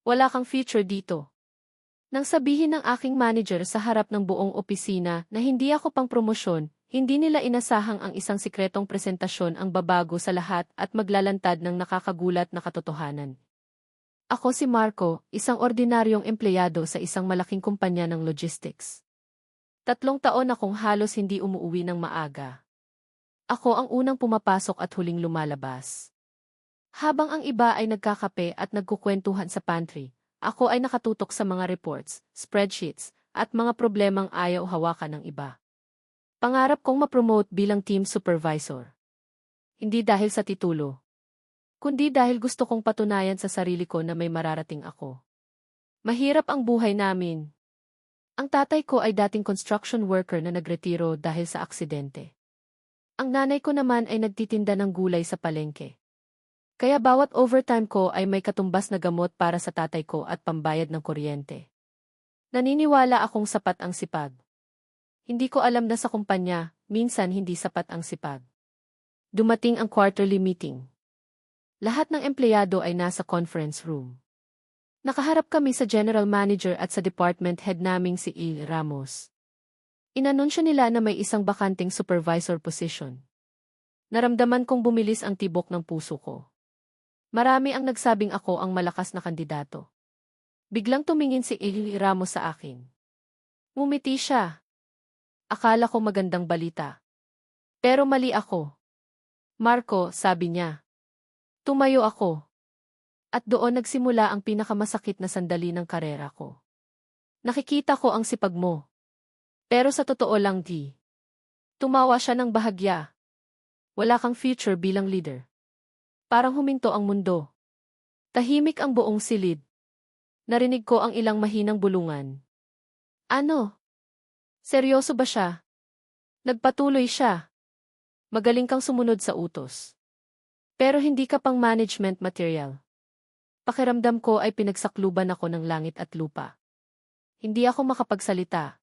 Wala kang future dito. Nang sabihin ng aking manager sa harap ng buong opisina na hindi ako pang promosyon, hindi nila inasahang ang isang sikretong presentasyon ang babago sa lahat at maglalantad ng nakakagulat na katotohanan. Ako si Marco, isang ordinaryong empleyado sa isang malaking kumpanya ng logistics. 3 taon akong halos hindi umuuwi ng maaga. Ako ang unang pumapasok at huling lumalabas. Habang ang iba ay nagkakape at nagkukwentuhan sa pantry, ako ay nakatutok sa mga reports, spreadsheets, at mga problemang ayaw hawakan ng iba. Pangarap kong ma-promote bilang team supervisor. Hindi dahil sa titulo, kundi dahil gusto kong patunayan sa sarili ko na may mararating ako. Mahirap ang buhay namin. Ang tatay ko ay dating construction worker na nagretiro dahil sa aksidente. Ang nanay ko naman ay nagtitinda ng gulay sa palengke. Kaya bawat overtime ko ay may katumbas na gamot para sa tatay ko at pambayad ng kuryente. Naniniwala akong sapat ang sipag. Hindi ko alam na sa kumpanya, minsan hindi sapat ang sipag. Dumating ang quarterly meeting. Lahat ng empleyado ay nasa conference room. Nakaharap kami sa general manager at sa department head naming si Il Ramos. Inanunsyo nila na may isang bakanting supervisor position. Naramdaman kong bumilis ang tibok ng puso ko. Marami ang nagsabing ako ang malakas na kandidato. Biglang tumingin si Il Ramos sa akin. Ngumiti siya. Akala ko magandang balita. Pero mali ako. Marco, sabi niya. Tumayo ako. At doon nagsimula ang pinakamasakit na sandali ng karera ko. Nakikita ko ang sipag mo. Pero sa totoo lang di. Tumawa siya ng bahagya. Wala kang future bilang leader. Parang huminto ang mundo. Tahimik ang buong silid. Narinig ko ang ilang mahinang bulungan. Ano? Seryoso ba siya? Nagpatuloy siya. Magaling kang sumunod sa utos. Pero hindi ka pang management material. Pakiramdam ko ay pinagsakluban ako ng langit at lupa. Hindi ako makapagsalita.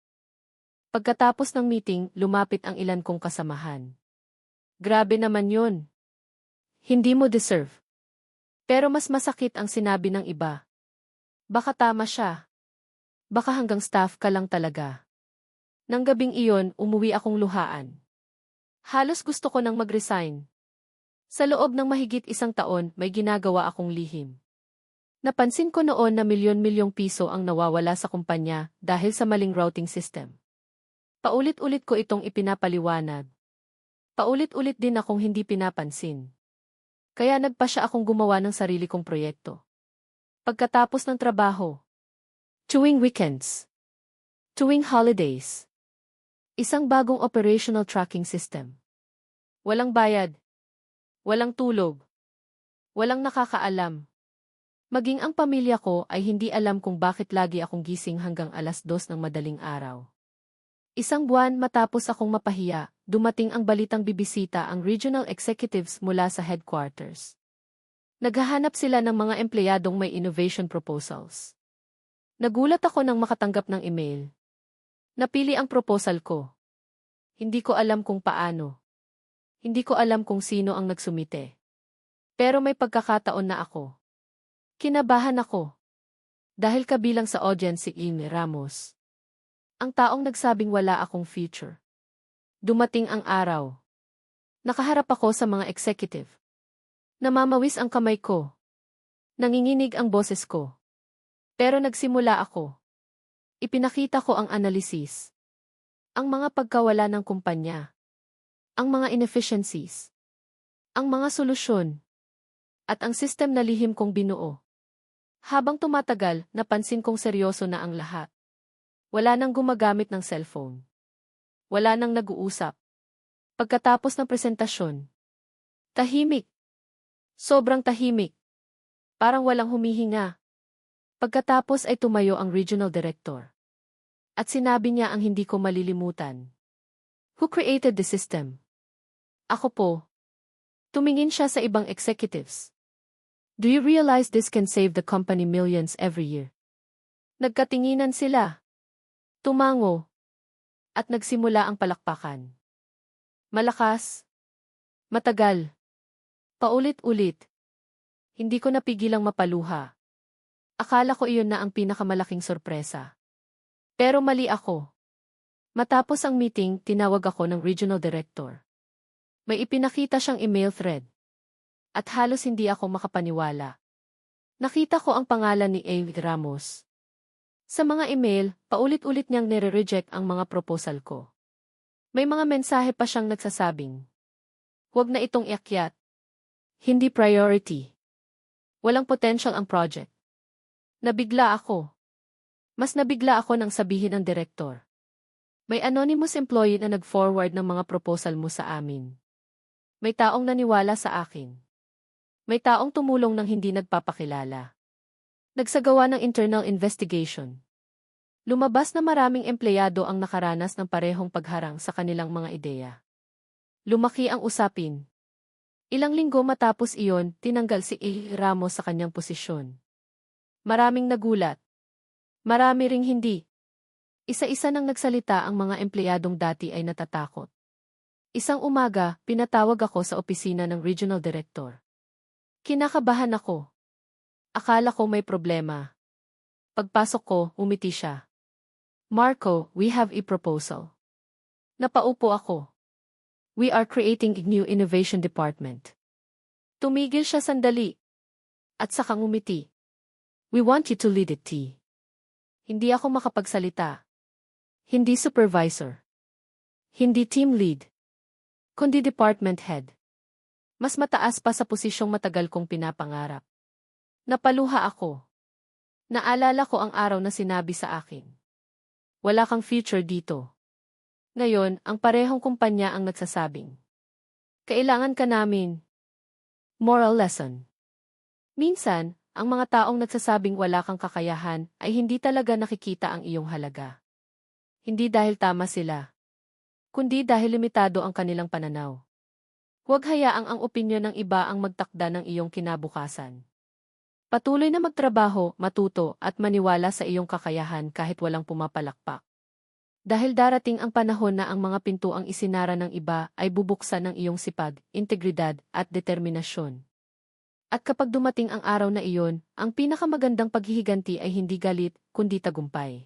Pagkatapos ng meeting, lumapit ang ilan kong kasamahan. Grabe naman yun. Hindi mo deserve. Pero mas masakit ang sinabi ng iba. Baka tama siya. Baka hanggang staff ka lang talaga. Nang gabing iyon, umuwi akong luhaan. Halos gusto ko nang mag-resign. Sa loob ng mahigit 1 taon, may ginagawa akong lihim. Napansin ko noon na milyon-milyong piso ang nawawala sa kumpanya dahil sa maling routing system. Paulit-ulit ko itong ipinapaliwanag. Paulit-ulit din akong hindi pinapansin. Kaya nagpasya akong gumawa ng sarili kong proyekto. Pagkatapos ng trabaho, tuwing weekends, tuwing holidays, isang bagong operational tracking system. Walang bayad, walang tulog, walang nakakaalam. Maging ang pamilya ko ay hindi alam kung bakit lagi akong gising hanggang 2:00 ng madaling araw. 1 buwan matapos akong mapahiya, dumating ang balitang bibisita ang regional executives mula sa headquarters. Naghahanap sila ng mga empleyadong may innovation proposals. Nagulat ako nang makatanggap ng email. Napili ang proposal ko. Hindi ko alam kung paano. Hindi ko alam kung sino ang nagsumite. Pero may pagkakataon na ako. Kinabahan ako. Dahil kabilang sa audience si Il Ramos. Ang taong nagsabing wala akong future. Dumating ang araw. Nakaharap ako sa mga executive. Namamawis ang kamay ko. Nanginginig ang boses ko. Pero nagsimula ako. Ipinakita ko ang analisis. Ang mga pagkawala ng kumpanya. Ang mga inefficiencies. Ang mga solusyon. At ang system na lihim kong binuo. Habang tumatagal, napansin kong seryoso na ang lahat. Wala nang gumagamit ng cellphone. Wala nang nag-uusap. Pagkatapos ng presentasyon, tahimik. Sobrang tahimik. Parang walang humihinga. Pagkatapos ay tumayo ang regional director. At sinabi niya ang hindi ko malilimutan. Who created the system? Ako po. Tumingin siya sa ibang executives. Do you realize this can save the company millions every year? Nagkatinginan sila. Tumango. At nagsimula ang palakpakan. Malakas. Matagal. Paulit-ulit. Hindi ko napigilang mapaluha. Akala ko iyon na ang pinakamalaking sorpresa. Pero mali ako. Matapos ang meeting, tinawag ako ng regional director. May ipinakita siyang email thread. At halos hindi ako makapaniwala. Nakita ko ang pangalan ni A. Ramos. Sa mga email, paulit-ulit niyang nire-reject ang mga proposal ko. May mga mensahe pa siyang nagsasabing, "Huwag na itong iakyat. Hindi priority. Walang potential ang project." Nabigla ako. Mas nabigla ako nang sabihin ng direktor. May anonymous employee na nag-forward ng mga proposal mo sa amin. May taong naniwala sa akin. May taong tumulong ng hindi nagpapakilala. Nagsagawa ng internal investigation. Lumabas na maraming empleyado ang nakaranas ng parehong pagharang sa kanilang mga ideya. Lumaki ang usapin. Ilang linggo matapos iyon, tinanggal si A. Ramos sa kanyang posisyon. Maraming nagulat. Marami ring hindi. Isa-isa nang nagsalita ang mga empleyadong dati ay natatakot. Isang umaga, pinatawag ako sa opisina ng regional director. Kinakabahan ako. Akala ko may problema. Pagpasok ko, umiti siya. "Marco, we have a proposal." Napaupo ako. "We are creating a new innovation department." Tumigil siya sandali. At sakang umiti. "We want you to lead it, T." Hindi ako makapagsalita. Hindi supervisor. Hindi team lead. Kundi department head. Mas mataas pa sa posisyong matagal kong pinapangarap. Napaluha ako. Naalala ko ang araw na sinabi sa akin, "Wala kang future dito." Ngayon, ang parehong kumpanya ang nagsasabing, "Kailangan ka namin." Moral lesson. Minsan, ang mga taong nagsasabing wala kang kakayahan ay hindi talaga nakikita ang iyong halaga. Hindi dahil tama sila, kundi dahil limitado ang kanilang pananaw. Huwag hayaang ang opinyon ng iba ang magtakda ng iyong kinabukasan. Patuloy na magtrabaho, matuto, at maniwala sa iyong kakayahan kahit walang pumapalakpak. Dahil darating ang panahon na ang mga pintuang isinara ng iba ay bubuksan ng iyong sipag, integridad, at determinasyon. At kapag dumating ang araw na iyon, ang pinakamagandang paghihiganti ay hindi galit, kundi tagumpay.